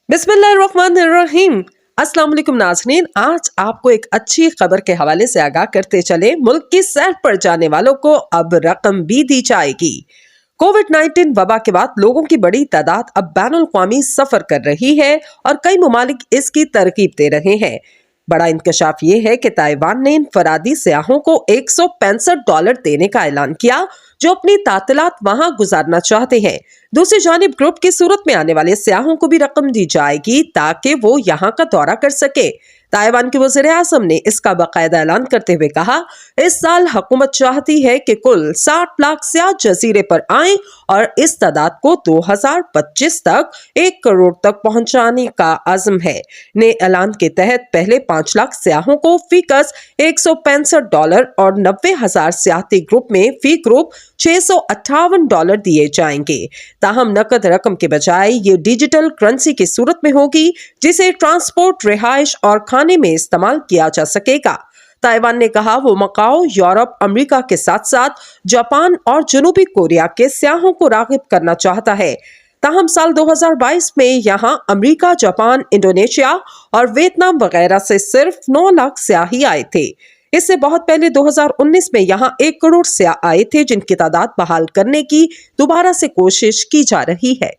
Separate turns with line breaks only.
बिस्मिल्लाहिर्रहमानिर्रहीम। अस्सलाम वालेकुम नाज़रीन, आज आपको एक अच्छी खबर के हवाले से आगाह करते चले। मुल्क की सैर पर जाने वालों को अब रकम भी दी जाएगी। कोविड-19 वबा के बाद लोगों की बड़ी तादाद अब बैनुल अक़वामी सफर कर रही है और कई मुमालिक इसकी तरकीब दे रहे हैं। बड़ा इंकशाफ ये है कि ताइवान ने इनफरादी सयाहों को $165 देने का ऐलान किया जो अपनी तातीलात वहां गुजारना चाहते हैं। दूसरी जानिब ग्रुप की सूरत में आने वाले सयाहों को भी रकम दी जाएगी ताकि वो यहाँ का दौरा कर सके। ताइवान के वज़ीर आज़म ने इसका बाकायदा ऐलान करते हुए कहा, इस साल हुकूमत चाहती है कि कुल 60 लाख सयाह जजीरे पर आएं और इस तादाद को 2025 तक 1 करोड़ तक पहुंचाने का अज़्म है। ने ऐलान के तहत पहले 5 लाख सयाहों को फीकस $165 और 90,000 सियाहती ग्रुप में फी ग्रुप $658 दिए जाएंगे। ताहम नकद रकम के बजाय ये डिजिटल करेंसी की सूरत में होगी जिसे ट्रांसपोर्ट, रिहाइश और खाने में इस्तेमाल किया जा सकेगा। ताइवान ने कहा वो मकाओ, यूरोप, अमेरिका के साथ साथ जापान और जनूबी कोरिया के सयाहों को राग़िब करना चाहता है। ताहम साल 2022 में यहां अमेरिका, जापान, इंडोनेशिया और वियतनाम वगैरह से सिर्फ 9 लाख सयाह ही आए थे। इससे बहुत पहले 2019 में यहां 1 करोड़ सयाह आए थे जिनकी तादाद बहाल करने की दोबारा से कोशिश की जा रही है।